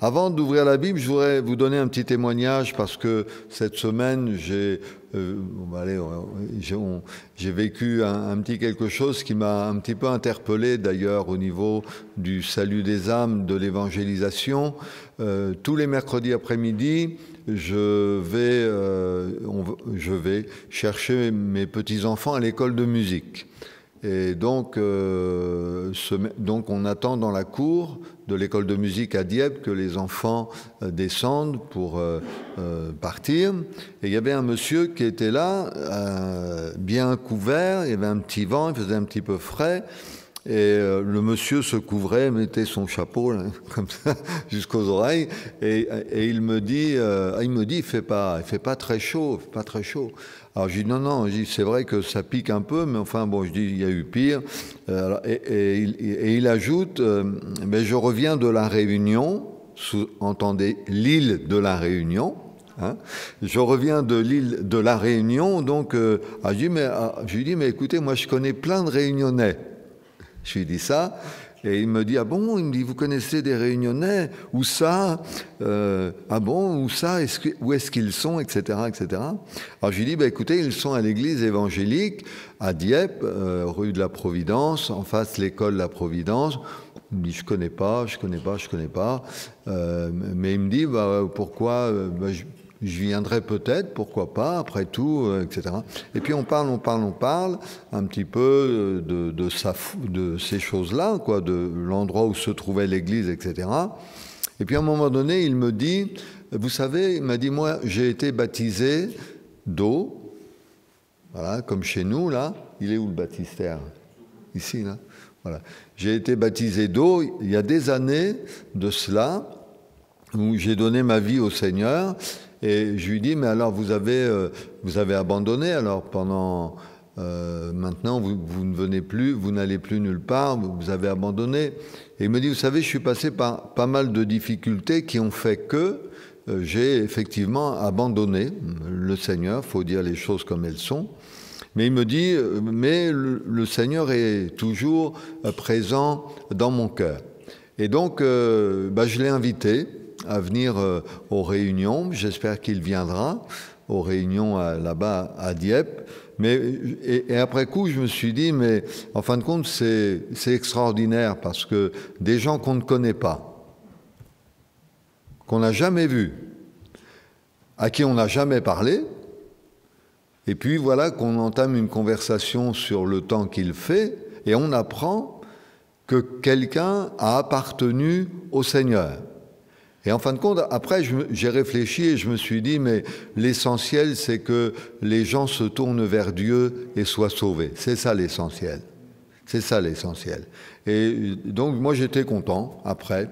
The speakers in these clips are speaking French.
Avant d'ouvrir la Bible, je voudrais vous donner un petit témoignage parce que cette semaine, j'ai vécu un petit quelque chose qui m'a un petit peu interpellé d'ailleurs au niveau du salut des âmes, de l'évangélisation. Tous les mercredis après-midi, je vais chercher mes petits-enfants à l'école de musique. Et donc on attend dans la cour de l'école de musique à Dieppe que les enfants descendent pour partir. Et il y avait un monsieur qui était là, bien couvert, il y avait un petit vent, il faisait un petit peu frais. Et le monsieur se couvrait, mettait son chapeau là, comme ça jusqu'aux oreilles, et il me dit, il fait pas très chaud, pas très chaud. Alors je dis non, je dis c'est vrai que ça pique un peu, mais enfin bon, je dis il y a eu pire. Et il ajoute, mais je reviens de la Réunion, entendez l'île de la Réunion. Hein, je reviens de l'île de la Réunion, donc je lui dis mais écoutez, moi je connais plein de Réunionnais. Je lui dis ça, et il me dit, ah bon, il me dit, vous connaissez des Réunionnais, où ça, ah bon, où ça, où est-ce qu'ils sont, etc., etc. Alors je lui dis, écoutez, ils sont à l'église évangélique, à Dieppe, rue de la Providence, en face de l'école de la Providence. Il me dit, je connais pas. Mais il me dit, pourquoi, je viendrai peut-être, pourquoi pas, après tout, etc. Et puis on parle un petit peu de ces choses-là, quoi, de l'endroit où se trouvait l'église, etc. Et puis à un moment donné, il me dit, vous savez, il m'a dit, moi, j'ai été baptisé d'eau, voilà, comme chez nous, là. Il est où le baptistère? Ici, là. Voilà. J'ai été baptisé d'eau il y a des années de cela, où j'ai donné ma vie au Seigneur. Et je lui dis, mais alors vous avez abandonné, alors pendant maintenant vous ne venez plus, vous n'allez plus nulle part, vous avez abandonné. Et il me dit, vous savez, je suis passé par pas mal de difficultés qui ont fait que j'ai effectivement abandonné le Seigneur, il faut dire les choses comme elles sont. Mais il me dit, mais le Seigneur est toujours présent dans mon cœur. Et donc, je l'ai invité à venir aux réunions. J'espère qu'il viendra aux réunions là-bas à Dieppe. Et après coup, je me suis dit, mais en fin de compte, c'est extraordinaire parce que des gens qu'on ne connaît pas, qu'on n'a jamais vus, à qui on n'a jamais parlé, et puis voilà qu'on entame une conversation sur le temps qu'il fait, et on apprend que quelqu'un a appartenu au Seigneur. Et en fin de compte, après, j'ai réfléchi et je me suis dit, mais l'essentiel, c'est que les gens se tournent vers Dieu et soient sauvés. C'est ça l'essentiel. C'est ça l'essentiel. Et donc, moi, j'étais content, après.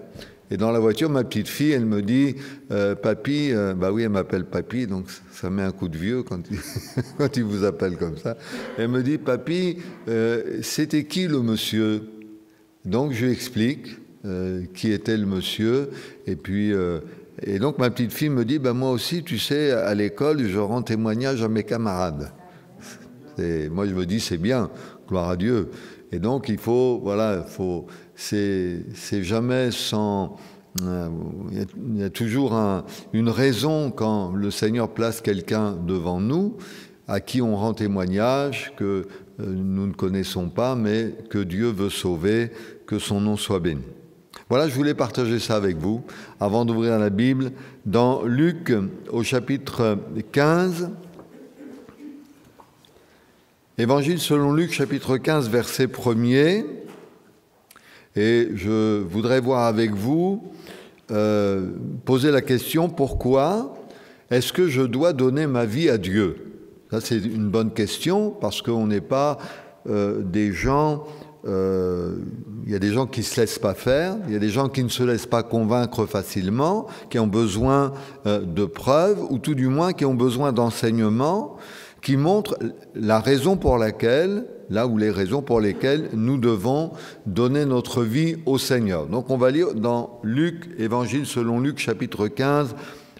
Et dans la voiture, ma petite fille, elle me dit, papy, oui, elle m'appelle papy, donc ça met un coup de vieux quand il vous appelle comme ça. Elle me dit, papy, c'était qui le monsieur? Donc, je lui explique qui était le monsieur, et donc ma petite fille me dit, moi aussi, tu sais, à l'école, je rends témoignage à mes camarades. Moi, je me dis, c'est bien, gloire à Dieu. Et donc, c'est jamais sans... Il y a toujours une raison quand le Seigneur place quelqu'un devant nous, à qui on rend témoignage, que nous ne connaissons pas, mais que Dieu veut sauver, que son nom soit béni. Voilà, je voulais partager ça avec vous, avant d'ouvrir la Bible, dans Luc, au chapitre 15, Évangile selon Luc, chapitre 15, verset 1er, et je voudrais voir avec vous, poser la question, pourquoi est-ce que je dois donner ma vie à Dieu? Ça, c'est une bonne question, parce qu'on n'est pas des gens... il y a des gens qui ne se laissent pas faire, il y a des gens qui ne se laissent pas convaincre facilement, qui ont besoin de preuves, ou tout du moins qui ont besoin d'enseignements qui montrent la raison pour laquelle, les raisons pour lesquelles nous devons donner notre vie au Seigneur. Donc on va lire dans Luc, Évangile selon Luc, chapitre 15,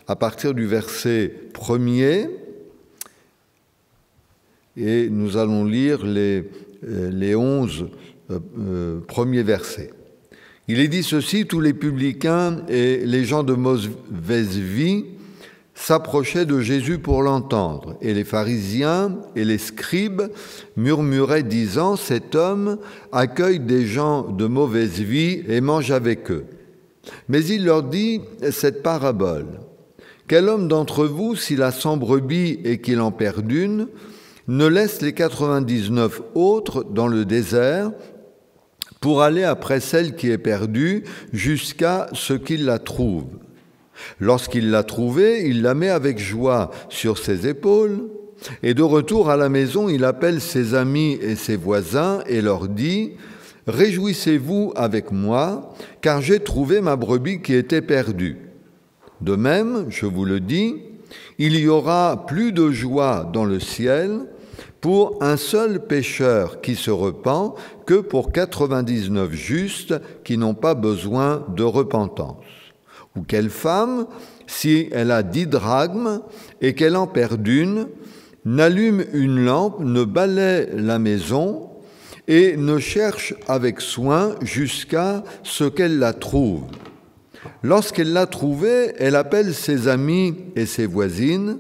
à partir du verset 1er, et nous allons lire les 11 premiers versets, Il est dit ceci: tous les publicains et les gens de mauvaise vie s'approchaient de Jésus pour l'entendre, et les pharisiens et les scribes murmuraient disant: cet homme accueille des gens de mauvaise vie et mange avec eux. Mais il leur dit cette parabole: quel homme d'entre vous, s'il a 100 brebis et qu'il en perd une, ne laisse les 99 autres dans le désert pour aller après celle qui est perdue jusqu'à ce qu'il la trouve? Lorsqu'il l'a trouvée, il la met avec joie sur ses épaules, et de retour à la maison, il appelle ses amis et ses voisins et leur dit: réjouissez-vous avec moi, car j'ai trouvé ma brebis qui était perdue. De même, je vous le dis, il y aura plus de joie dans le ciel pour un seul pécheur qui se repent que pour 99 justes qui n'ont pas besoin de repentance. Ou quelle femme, si elle a 10 drachmes et qu'elle en perd une, n'allume une lampe, ne balaie la maison et ne cherche avec soin jusqu'à ce qu'elle la trouve. Lorsqu'elle l'a trouvée, elle appelle ses amis et ses voisines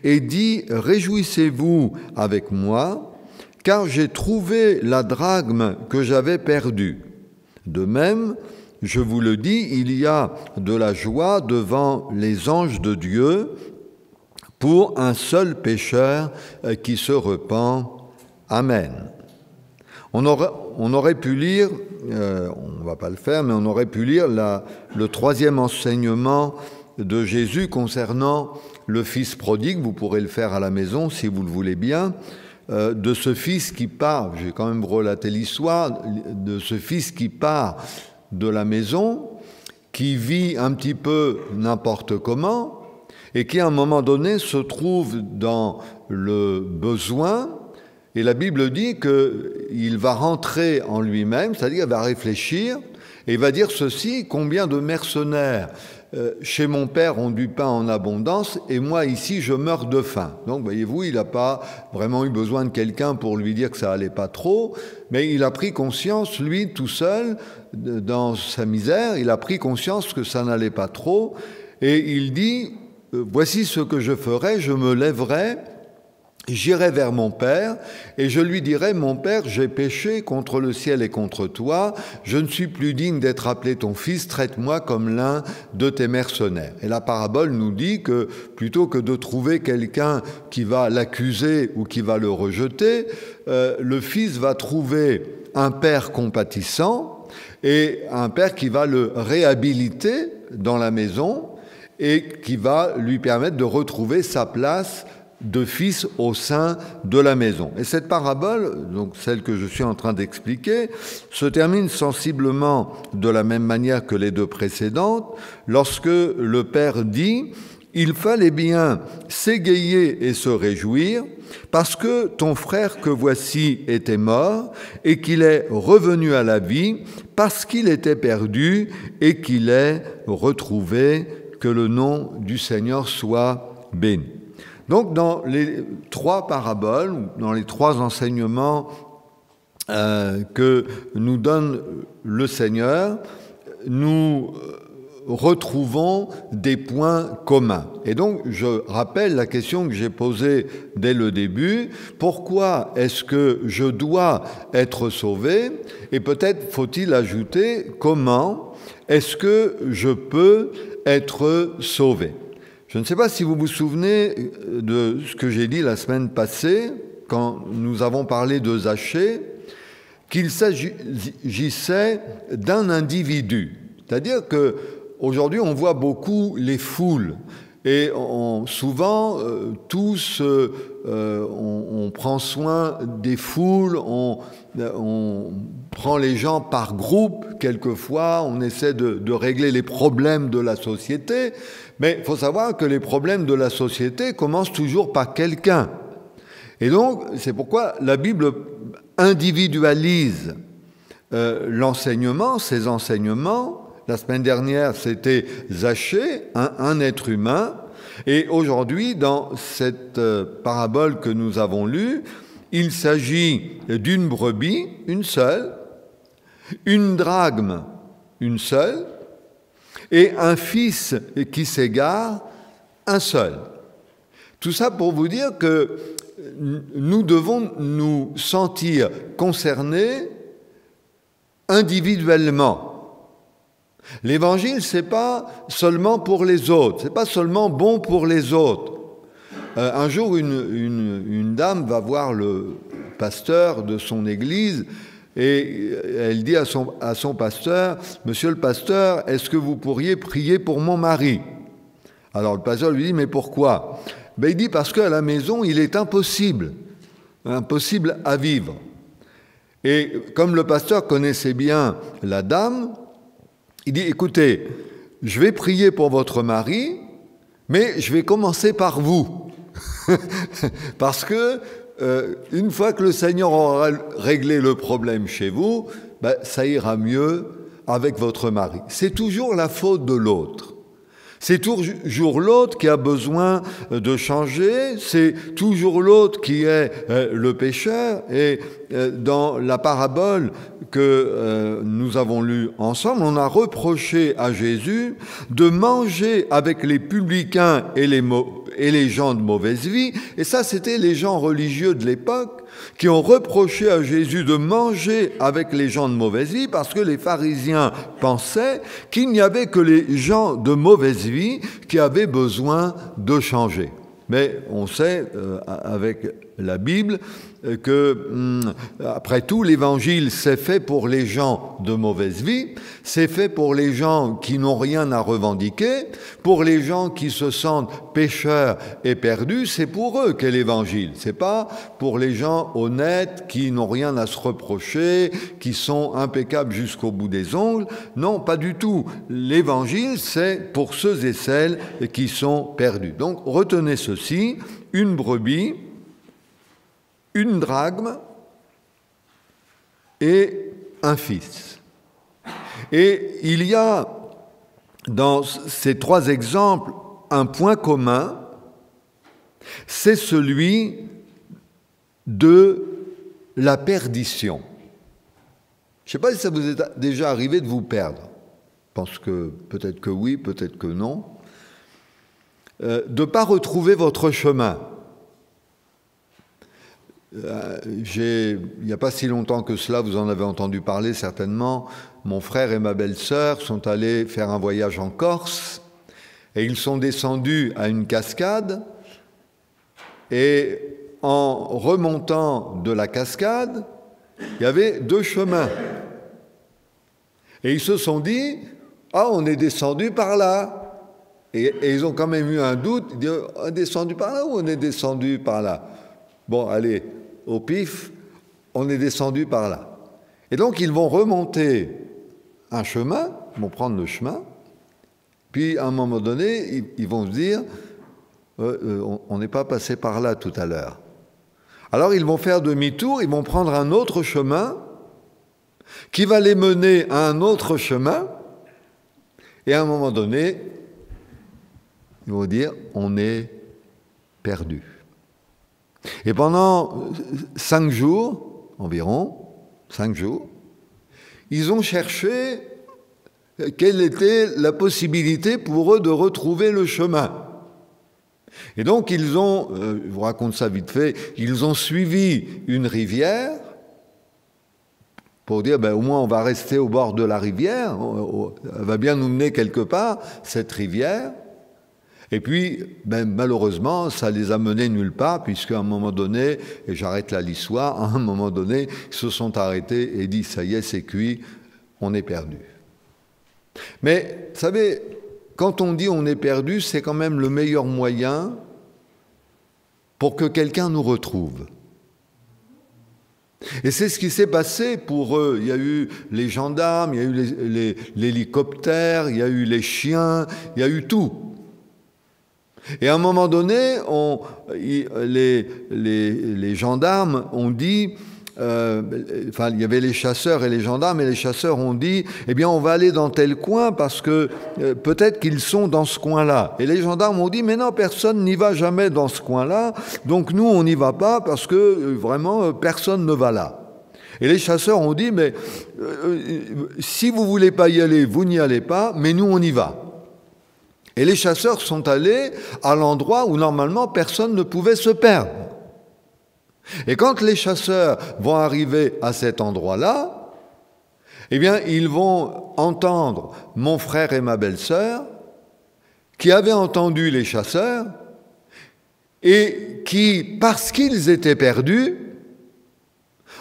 et dit: réjouissez-vous avec moi, car j'ai trouvé la drachme que j'avais perdue. De même, je vous le dis, il y a de la joie devant les anges de Dieu pour un seul pécheur qui se repent. Amen. On aurait pu lire, on ne va pas le faire, mais on aurait pu lire le troisième enseignement de Jésus concernant le fils prodigue. Vous pourrez le faire à la maison si vous le voulez bien. De ce fils qui part, j'ai quand même relaté l'histoire, de ce fils qui part de la maison, qui vit un petit peu n'importe comment, et qui à un moment donné se trouve dans le besoin. Et la Bible dit qu'il va rentrer en lui-même, c'est-à-dire qu'il va réfléchir, et il va dire ceci: combien de mercenaires chez mon père ont du pain en abondance, et moi ici je meurs de faim. Donc voyez-vous, il n'a pas vraiment eu besoin de quelqu'un pour lui dire que ça allait pas trop, mais il a pris conscience, lui tout seul, dans sa misère, il a pris conscience que ça n'allait pas trop, et il dit: voici ce que je ferai, je me lèverai, j'irai vers mon père et je lui dirai: mon père, j'ai péché contre le ciel et contre toi, je ne suis plus digne d'être appelé ton fils, traite-moi comme l'un de tes mercenaires. Et la parabole nous dit que plutôt que de trouver quelqu'un qui va l'accuser ou qui va le rejeter, le fils va trouver un père compatissant et un père qui va le réhabiliter dans la maison et qui va lui permettre de retrouver sa place de fils au sein de la maison. Et cette parabole, donc celle que je suis en train d'expliquer, se termine sensiblement de la même manière que les deux précédentes, lorsque le père dit: il fallait bien s'égayer et se réjouir, parce que ton frère que voici était mort, et qu'il est revenu à la vie, parce qu'il était perdu, et qu'il est retrouvé. Que le nom du Seigneur soit béni. Donc, dans les trois paraboles, dans les trois enseignements que nous donne le Seigneur, nous retrouvons des points communs. Et donc, je rappelle la question que j'ai posée dès le début: pourquoi est-ce que je dois être sauvé? Et peut-être faut-il ajouter: comment est-ce que je peux être sauvé? Je ne sais pas si vous vous souvenez de ce que j'ai dit la semaine passée, quand nous avons parlé de Zachée, qu'il s'agissait d'un individu. C'est-à-dire qu'aujourd'hui, on voit beaucoup les foules. Et souvent, tous, on prend soin des foules, on prend les gens par groupe, quelquefois, on essaie de régler les problèmes de la société, mais il faut savoir que les problèmes de la société commencent toujours par quelqu'un. Et donc, c'est pourquoi la Bible individualise l'enseignement, ses enseignements. La semaine dernière, c'était Zachée, un être humain. Et aujourd'hui, dans cette parabole que nous avons lue, il s'agit d'une brebis, une seule, une drachme, une seule, et un fils qui s'égare, un seul. Tout ça pour vous dire que nous devons nous sentir concernés individuellement. L'évangile, ce n'est pas seulement pour les autres, ce n'est pas seulement bon pour les autres. Un jour, une dame va voir le pasteur de son église et elle dit à son pasteur, « Monsieur le pasteur, est-ce que vous pourriez prier pour mon mari ?» Alors le pasteur lui dit, « Mais pourquoi ?» Ben, il dit, « Parce qu'à la maison, il est impossible à vivre. » Et comme le pasteur connaissait bien la dame, il dit, « Écoutez, je vais prier pour votre mari, mais je vais commencer par vous. » Parce que une fois que le Seigneur aura réglé le problème chez vous, ben, ça ira mieux avec votre mari. C'est toujours la faute de l'autre. C'est toujours l'autre qui a besoin de changer, c'est toujours l'autre qui est le pécheur. Et dans la parabole que nous avons lue ensemble, on a reproché à Jésus de manger avec les publicains et les gens de mauvaise vie. Et ça, c'était les gens religieux de l'époque qui ont reproché à Jésus de manger avec les gens de mauvaise vie parce que les pharisiens pensaient qu'il n'y avait que les gens de mauvaise vie qui avaient besoin de changer. Mais on sait, avec la Bible, que, après tout, l'évangile, c'est fait pour les gens de mauvaise vie, c'est fait pour les gens qui n'ont rien à revendiquer, pour les gens qui se sentent pécheurs et perdus, c'est pour eux qu'est l'évangile. C'est pas pour les gens honnêtes qui n'ont rien à se reprocher, qui sont impeccables jusqu'au bout des ongles. Non, pas du tout. L'évangile, c'est pour ceux et celles qui sont perdus. Donc, retenez ceci, une brebis, une drachme et un fils. Et il y a dans ces trois exemples un point commun, c'est celui de la perdition. Je ne sais pas si ça vous est déjà arrivé de vous perdre. Je pense que peut-être que oui, peut-être que non. De ne pas retrouver votre chemin. Il n'y a pas si longtemps que cela, vous en avez entendu parler certainement, mon frère et ma belle-sœur sont allés faire un voyage en Corse et ils sont descendus à une cascade et en remontant de la cascade, il y avait deux chemins. Et ils se sont dit, « Ah, on est descendu par là !» Et ils ont quand même eu un doute, ils disent, « On est descendu par là ou on est descendu par là ?» Bon, allez, au pif, on est descendu par là. Et donc, ils vont remonter un chemin, ils vont prendre le chemin, puis à un moment donné, ils vont se dire, on n'est pas passé par là tout à l'heure. Alors, ils vont faire demi-tour, ils vont prendre un autre chemin qui va les mener à un autre chemin, et à un moment donné, ils vont dire, on est perdu. Et pendant 5 jours, environ, 5 jours, ils ont cherché quelle était la possibilité pour eux de retrouver le chemin. Et donc ils ont, je vous raconte ça vite fait, ils ont suivi une rivière pour dire, au moins on va rester au bord de la rivière, elle va bien nous mener quelque part, cette rivière. Et puis, malheureusement, ça les a menés nulle part, puisqu'à un moment donné, et j'arrête là l'histoire, à un moment donné, ils se sont arrêtés et dit, ça y est, c'est cuit, on est perdu. Mais, vous savez, quand on dit on est perdu, c'est quand même le meilleur moyen pour que quelqu'un nous retrouve. Et c'est ce qui s'est passé pour eux. Il y a eu les gendarmes, il y a eu l'hélicoptère, il y a eu les chiens, il y a eu tout. Et à un moment donné, les gendarmes ont dit, il y avait les chasseurs et les gendarmes, et les chasseurs ont dit, eh bien, on va aller dans tel coin parce que peut-être qu'ils sont dans ce coin-là. Et les gendarmes ont dit, mais non, personne n'y va jamais dans ce coin-là, donc nous, on n'y va pas parce que vraiment, personne ne va là. Et les chasseurs ont dit, mais si vous ne voulez pas y aller, vous n'y allez pas, mais nous on y va. Et les chasseurs sont allés à l'endroit où normalement personne ne pouvait se perdre. Et quand les chasseurs vont arriver à cet endroit-là, eh bien, ils vont entendre mon frère et ma belle-sœur, qui avaient entendu les chasseurs, et qui, parce qu'ils étaient perdus,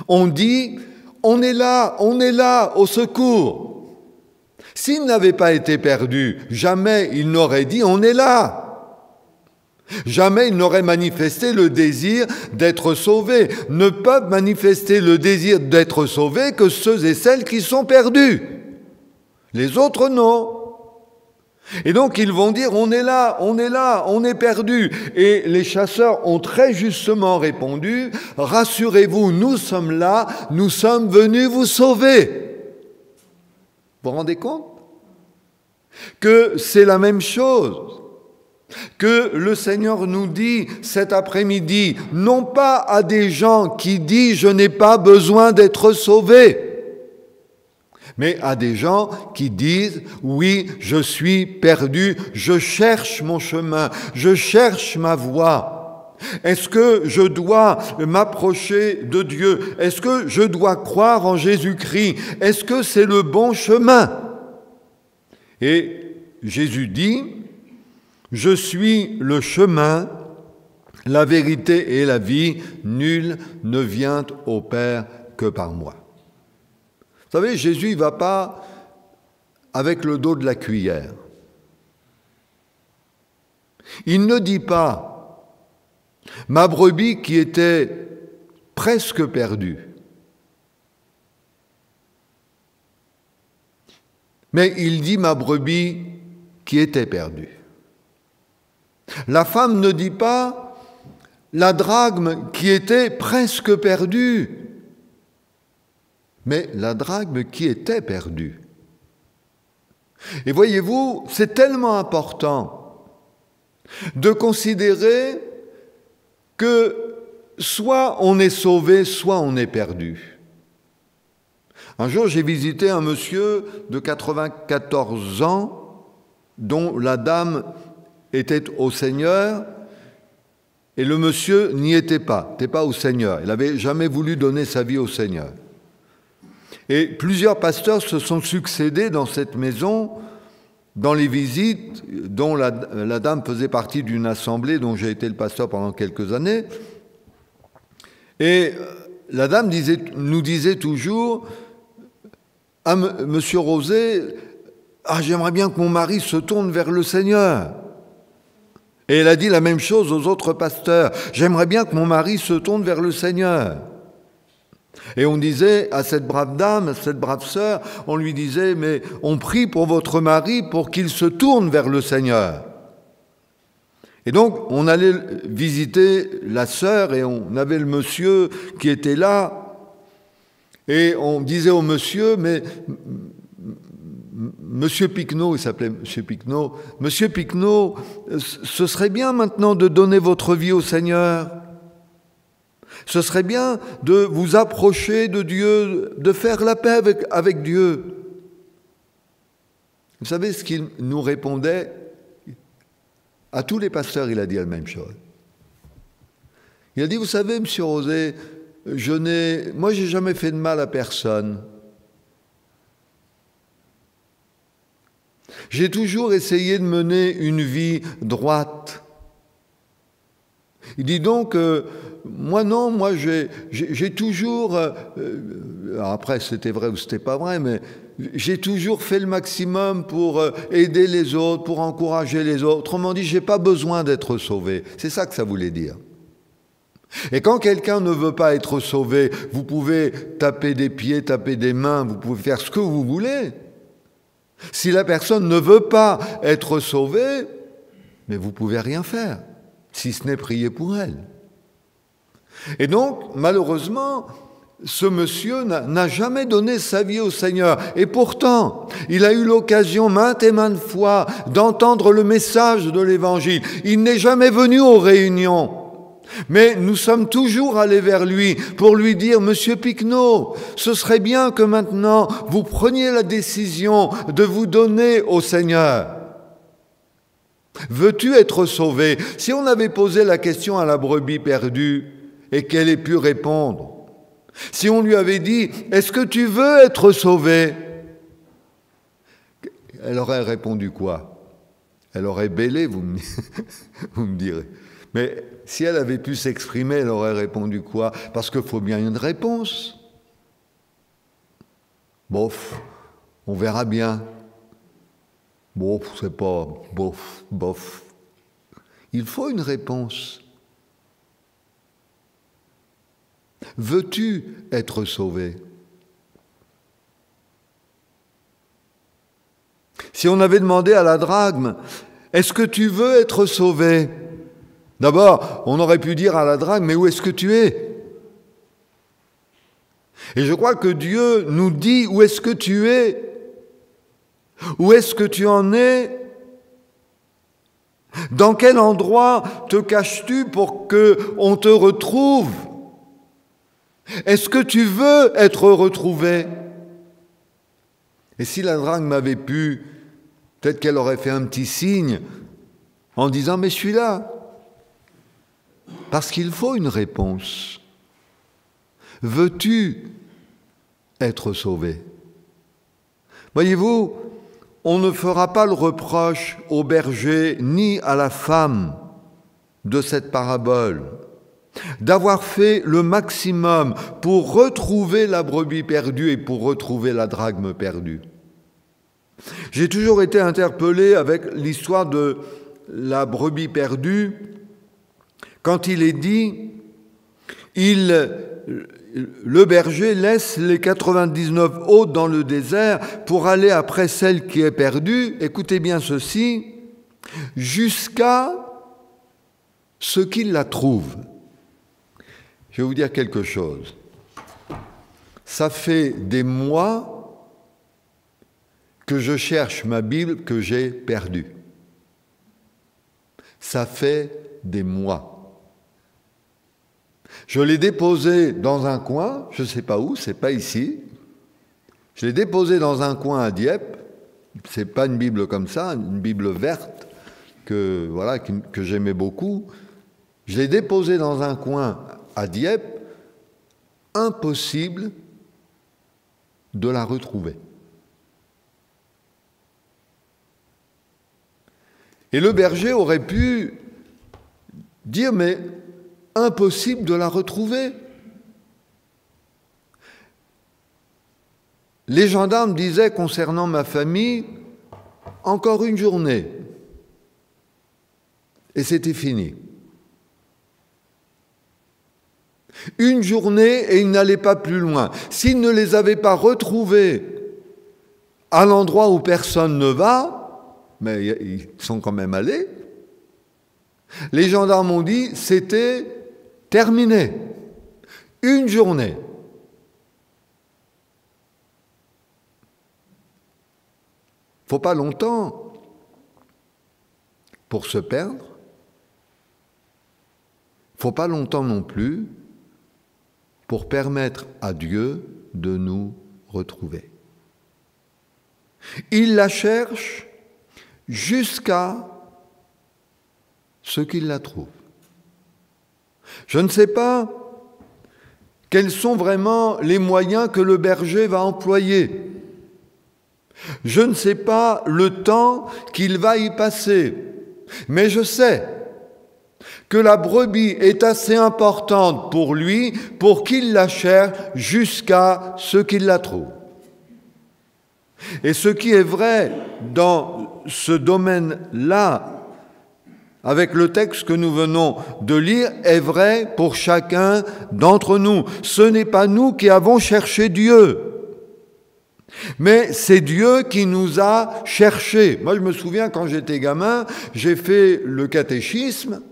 ont dit « On est là, au secours !» S'ils n'avaient pas été perdus, jamais ils n'auraient dit « On est là !» Jamais ils n'auraient manifesté le désir d'être sauvés. Ne peuvent manifester le désir d'être sauvés que ceux et celles qui sont perdus. Les autres, non. Et donc ils vont dire, on est là, on est perdus. Et les chasseurs ont très justement répondu, rassurez-vous, nous sommes là, nous sommes venus vous sauver. Vous vous rendez compte que c'est la même chose que le Seigneur nous dit cet après-midi, non pas à des gens qui disent « je n'ai pas besoin d'être sauvé », mais à des gens qui disent « oui, je suis perdu, je cherche mon chemin, je cherche ma voie. Est-ce que je dois m'approcher de Dieu? Est-ce que je dois croire en Jésus-Christ? Est-ce que c'est le bon chemin ?» Et Jésus dit « je suis le chemin, la vérité et la vie, nul ne vient au Père que par moi. » Vous savez, Jésus ne va pas avec le dos de la cuillère. Il ne dit pas « ma brebis qui était presque perdue ». Mais il dit « ma brebis qui était perdue ». La femme ne dit pas la drachme qui était presque perdue, mais la drachme qui était perdue. Et voyez-vous, c'est tellement important de considérer que soit on est sauvé, soit on est perdu. Un jour, j'ai visité un monsieur de 94 ans dont la dame était au Seigneur et le monsieur n'y était pas, n'était pas au Seigneur. Il n'avait jamais voulu donner sa vie au Seigneur. Et plusieurs pasteurs se sont succédés dans cette maison, dans les visites, dont la dame faisait partie d'une assemblée dont j'ai été le pasteur pendant quelques années. Et la dame nous disait toujours à Monsieur Rosé, « Ah, j'aimerais bien que mon mari se tourne vers le Seigneur. » Et elle a dit la même chose aux autres pasteurs. « J'aimerais bien que mon mari se tourne vers le Seigneur. » Et on disait à cette brave dame, à cette brave sœur, on lui disait « Mais on prie pour votre mari pour qu'il se tourne vers le Seigneur. » Et donc, on allait visiter la sœur et on avait le monsieur qui était là. Et on disait au monsieur « Mais Monsieur Piquenot, il s'appelait Monsieur Piquenot, Monsieur Piquenot, ce serait bien maintenant de donner votre vie au Seigneur. Ce serait bien de vous approcher de Dieu, de faire la paix avec Dieu. » Vous savez ce qu'il nous répondait? À tous les pasteurs, il a dit la même chose. Il a dit, vous savez, Monsieur Rosé, moi, j'ai jamais fait de mal à personne. J'ai toujours essayé de mener une vie droite. Il dit donc, moi j'ai toujours, après c'était vrai ou c'était pas vrai, mais j'ai toujours fait le maximum pour aider les autres, pour encourager les autres. Autrement dit, j'ai pas besoin d'être sauvé. C'est ça que ça voulait dire. Et quand quelqu'un ne veut pas être sauvé, vous pouvez taper des pieds, taper des mains, vous pouvez faire ce que vous voulez. Si la personne ne veut pas être sauvée, mais vous ne pouvez rien faire, si ce n'est prier pour elle. Et donc, malheureusement, ce monsieur n'a jamais donné sa vie au Seigneur. Et pourtant, il a eu l'occasion maintes et maintes fois d'entendre le message de l'Évangile. Il n'est jamais venu aux réunions. Mais nous sommes toujours allés vers lui pour lui dire « Monsieur Piquenot, ce serait bien que maintenant vous preniez la décision de vous donner au Seigneur. Veux-tu être sauvé ?» Si on avait posé la question à la brebis perdue et qu'elle ait pu répondre, si on lui avait dit « Est-ce que tu veux être sauvé ?» Elle aurait répondu quoi? Elle aurait bêlé, vous me direz. Mais si elle avait pu s'exprimer, elle aurait répondu quoi? Parce qu'il faut bien une réponse. Bof, on verra bien. Bof, c'est pas bof, bof. Il faut une réponse. Veux-tu être sauvé? Si on avait demandé à la drachme, est-ce que tu veux être sauvé? D'abord, on aurait pu dire à la drachme, mais où est-ce que tu es? Et je crois que Dieu nous dit, où est-ce que tu es? Où est-ce que tu en es? Dans quel endroit te caches-tu pour qu'on te retrouve? Est-ce que tu veux être retrouvé? Et si la drachme avait pu, peut-être qu'elle aurait fait un petit signe en disant « mais je suis là ». Parce qu'il faut une réponse. Veux-tu être sauvé? Voyez-vous, on ne fera pas le reproche au berger ni à la femme de cette parabole d'avoir fait le maximum pour retrouver la brebis perdue et pour retrouver la drachme perdue. J'ai toujours été interpellé avec l'histoire de la brebis perdue quand il est dit le berger laisse les 99 autres dans le désert pour aller après celle qui est perdue, écoutez bien ceci, jusqu'à ce qu'il la trouve. Je vais vous dire quelque chose. Ça fait des mois que je cherche ma Bible que j'ai perdue. Ça fait des mois. Je l'ai déposée dans un coin, je ne sais pas où, c'est pas ici. Je l'ai déposée dans un coin à Dieppe. C'est pas une Bible comme ça, une Bible verte que j'aimais beaucoup. Je l'ai déposée dans un coin à Dieppe. Impossible de la retrouver. Et le berger aurait pu dire, mais impossible de la retrouver. Les gendarmes disaient concernant ma famille, encore une journée, et c'était fini. Une journée et ils n'allaient pas plus loin. S'ils ne les avaient pas retrouvés à l'endroit où personne ne va, mais ils sont quand même allés, les gendarmes ont dit c'était terminé. Une journée. Faut pas longtemps pour se perdre. Faut pas longtemps non plus pour permettre à Dieu de nous retrouver. Il la cherche jusqu'à ce qu'il la trouve. Je ne sais pas quels sont vraiment les moyens que le berger va employer. Je ne sais pas le temps qu'il va y passer, mais je sais que la brebis est assez importante pour lui pour qu'il la cherche jusqu'à ce qu'il la trouve. Et ce qui est vrai dans ce domaine-là, avec le texte que nous venons de lire, est vrai pour chacun d'entre nous. Ce n'est pas nous qui avons cherché Dieu, mais c'est Dieu qui nous a cherchés. Moi, je me souviens, quand j'étais gamin, j'ai fait le catéchisme.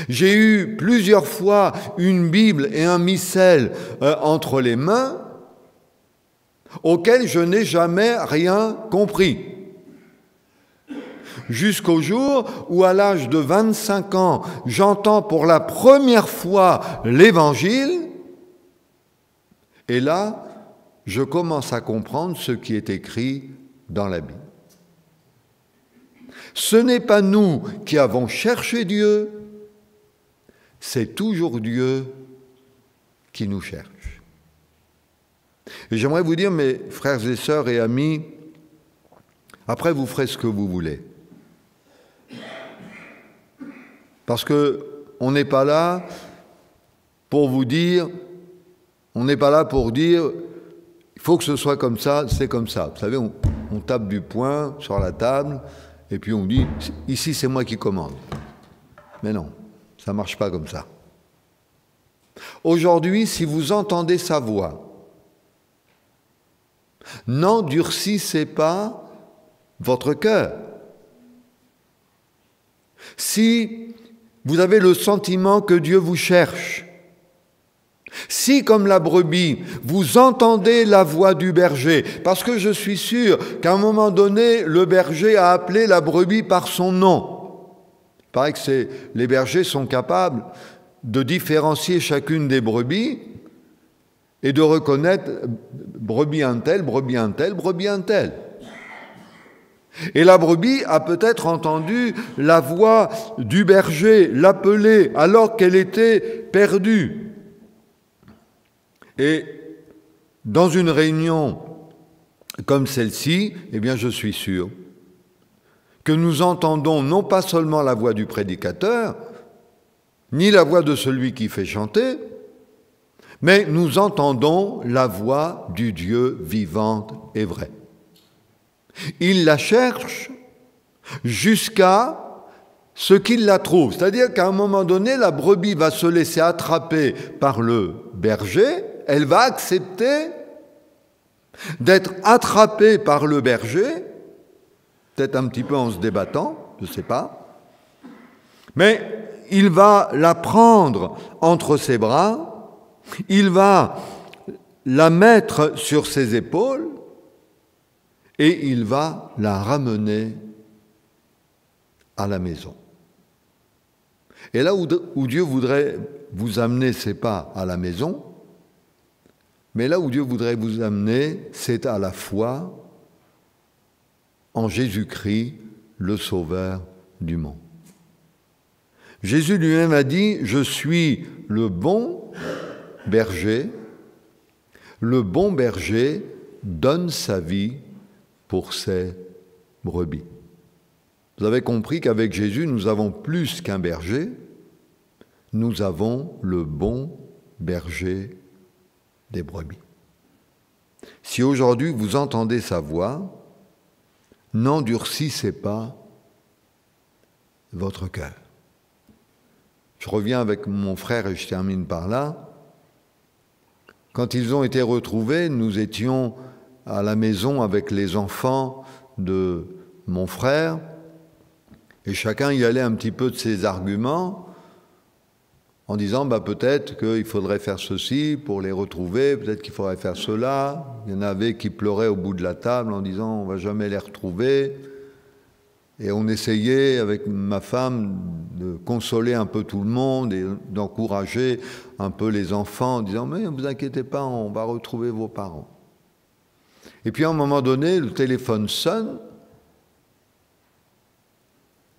J'ai eu plusieurs fois une Bible et un missel entre les mains, auxquels je n'ai jamais rien compris. jusqu'au jour où, à l'âge de 25 ans, j'entends pour la première fois l'Évangile, et là, je commence à comprendre ce qui est écrit dans la Bible. Ce n'est pas nous qui avons cherché Dieu, c'est toujours Dieu qui nous cherche. Et j'aimerais vous dire, mes frères et sœurs et amis, après vous ferez ce que vous voulez. Parce qu'on n'est pas là pour vous dire, on n'est pas là pour dire, il faut que ce soit comme ça, c'est comme ça. Vous savez, on tape du poing sur la table, et puis on dit, ici c'est moi qui commande. Mais non, ça ne marche pas comme ça. Aujourd'hui, si vous entendez sa voix, n'endurcissez pas votre cœur. Si vous avez le sentiment que Dieu vous cherche, si, comme la brebis, vous entendez la voix du berger, parce que je suis sûr qu'à un moment donné, le berger a appelé la brebis par son nom. Il paraît que les bergers sont capables de différencier chacune des brebis et de reconnaître brebis un tel, brebis un tel, brebis un tel. Et la brebis a peut-être entendu la voix du berger l'appeler alors qu'elle était perdue. Et dans une réunion comme celle-ci, eh bien, je suis sûr que nous entendons non pas seulement la voix du prédicateur, ni la voix de celui qui fait chanter, mais nous entendons la voix du Dieu vivante et vrai. Il la cherche jusqu'à ce qu'il la trouve. C'est-à-dire qu'à un moment donné, la brebis va se laisser attraper par le berger, elle va accepter d'être attrapée par le berger, peut-être un petit peu en se débattant, je ne sais pas, mais il va la prendre entre ses bras, il va la mettre sur ses épaules et il va la ramener à la maison. Et là où Dieu voudrait vous amener, ce n'est pas à la maison, mais là où Dieu voudrait vous amener, c'est à la foi en Jésus-Christ, le Sauveur du monde. Jésus lui-même a dit, « Je suis le bon berger. Le bon berger donne sa vie pour ses brebis. » Vous avez compris qu'avec Jésus, nous avons plus qu'un berger, nous avons le bon berger des brebis. Si aujourd'hui vous entendez sa voix, n'endurcissez pas votre cœur. Je reviens avec mon frère et je termine par là. Quand ils ont été retrouvés, nous étions à la maison avec les enfants de mon frère et chacun y allait un petit peu de ses arguments en disant peut-être qu'il faudrait faire ceci pour les retrouver, peut-être qu'il faudrait faire cela. Il y en avait qui pleuraient au bout de la table en disant on ne va jamais les retrouver. Et on essayait avec ma femme de consoler un peu tout le monde et d'encourager un peu les enfants en disant mais ne vous inquiétez pas, on va retrouver vos parents. Et puis à un moment donné, le téléphone sonne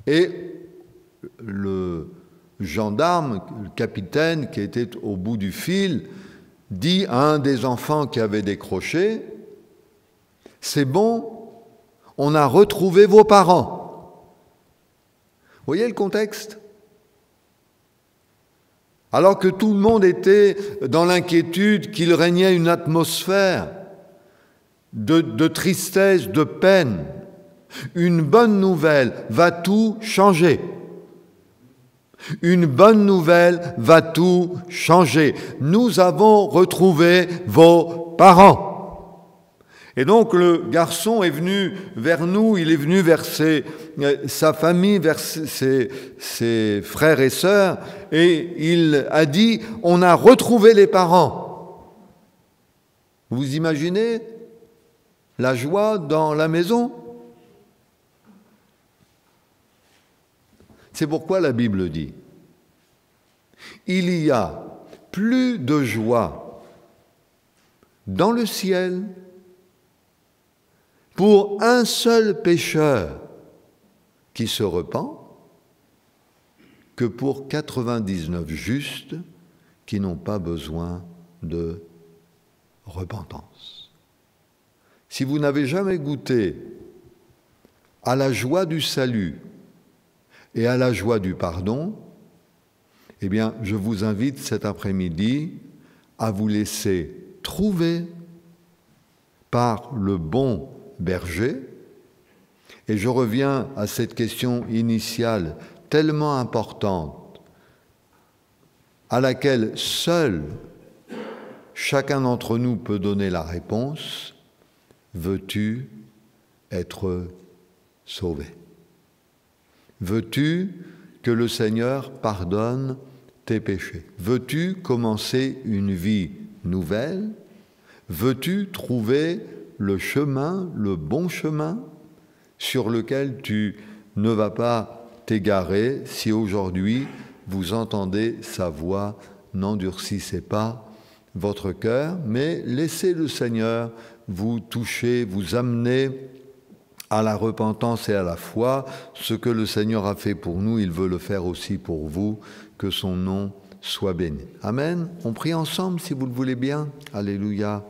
et le gendarme, le capitaine qui était au bout du fil, dit à un des enfants qui avait décroché « C'est bon, on a retrouvé vos parents. » Vous voyez le contexte ? Alors que tout le monde était dans l'inquiétude, qu'il régnait une atmosphère de tristesse, de peine, une bonne nouvelle va tout changer. Une bonne nouvelle va tout changer. Nous avons retrouvé vos parents. Et donc le garçon est venu vers nous, il est venu vers sa famille, vers ses frères et sœurs, et il a dit, on a retrouvé les parents. Vous imaginez la joie dans la maison ? C'est pourquoi la Bible dit, il y a plus de joie dans le ciel pour un seul pécheur qui se repent que pour 99 justes qui n'ont pas besoin de repentance. Si vous n'avez jamais goûté à la joie du salut et à la joie du pardon, eh bien, je vous invite cet après-midi à vous laisser trouver par le bon berger. Et je reviens à cette question initiale tellement importante, à laquelle seul chacun d'entre nous peut donner la réponse. Veux-tu être sauvé? Veux-tu que le Seigneur pardonne tes péchés? Veux-tu commencer une vie nouvelle? Veux-tu trouver le chemin, le bon chemin sur lequel tu ne vas pas t'égarer si aujourd'hui vous entendez sa voix? N'endurcissez pas votre cœur, mais laissez le Seigneur vous toucher, vous amener à la repentance et à la foi. Ce que le Seigneur a fait pour nous, il veut le faire aussi pour vous. Que son nom soit béni. Amen. On prie ensemble si vous le voulez bien. Alléluia.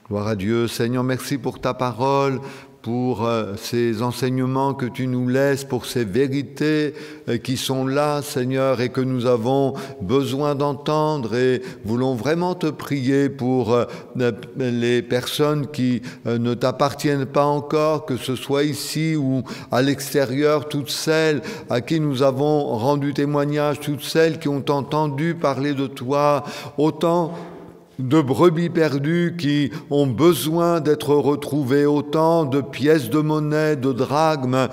Gloire à Dieu. Seigneur, merci pour ta parole, pour ces enseignements que tu nous laisses, pour ces vérités qui sont là, Seigneur, et que nous avons besoin d'entendre, et voulons vraiment te prier pour les personnes qui ne t'appartiennent pas encore, que ce soit ici ou à l'extérieur, toutes celles à qui nous avons rendu témoignage, toutes celles qui ont entendu parler de toi, autant de brebis perdues qui ont besoin d'être retrouvées, autant de pièces de monnaie, de drachmes,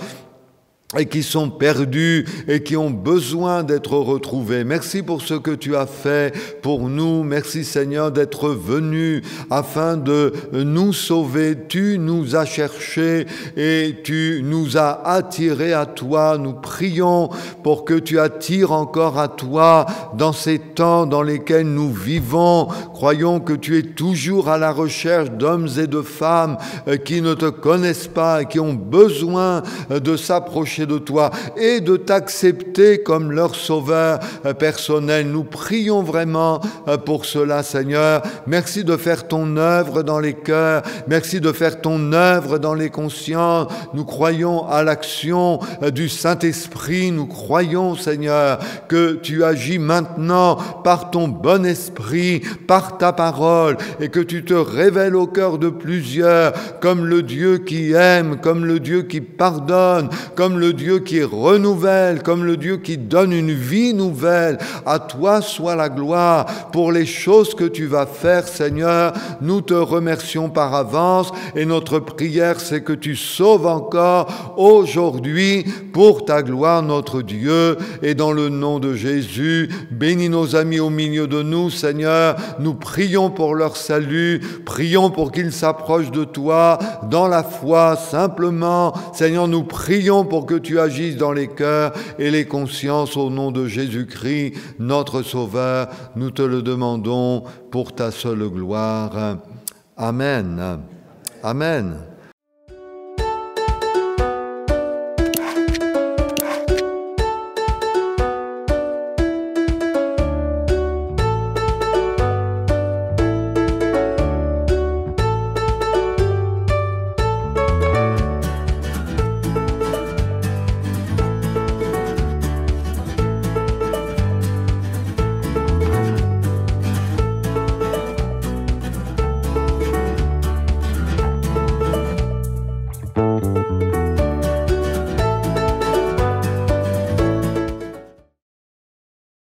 et qui sont perdus et qui ont besoin d'être retrouvés. Merci pour ce que tu as fait pour nous. Merci Seigneur d'être venu afin de nous sauver. Tu nous as cherchés et tu nous as attirés à toi. Nous prions pour que tu attires encore à toi dans ces temps dans lesquels nous vivons. Croyons que tu es toujours à la recherche d'hommes et de femmes qui ne te connaissent pas et qui ont besoin de s'approcher de toi et de t'accepter comme leur sauveur personnel. Nous prions vraiment pour cela, Seigneur. Merci de faire ton œuvre dans les cœurs. Merci de faire ton œuvre dans les consciences. Nous croyons à l'action du Saint-Esprit. Nous croyons, Seigneur, que tu agis maintenant par ton bon esprit, par ta parole, et que tu te révèles au cœur de plusieurs comme le Dieu qui aime, comme le Dieu qui pardonne, comme le Dieu qui renouvelle, comme le Dieu qui donne une vie nouvelle. À toi soit la gloire pour les choses que tu vas faire, Seigneur. Nous te remercions par avance et notre prière, c'est que tu sauves encore aujourd'hui pour ta gloire, notre Dieu. Et dans le nom de Jésus, bénis nos amis au milieu de nous, Seigneur. Nous prions pour leur salut, prions pour qu'ils s'approchent de toi dans la foi, simplement. Seigneur, nous prions pour que tu agisses dans les cœurs et les consciences au nom de Jésus-Christ, notre Sauveur. Nous te le demandons pour ta seule gloire. Amen. Amen.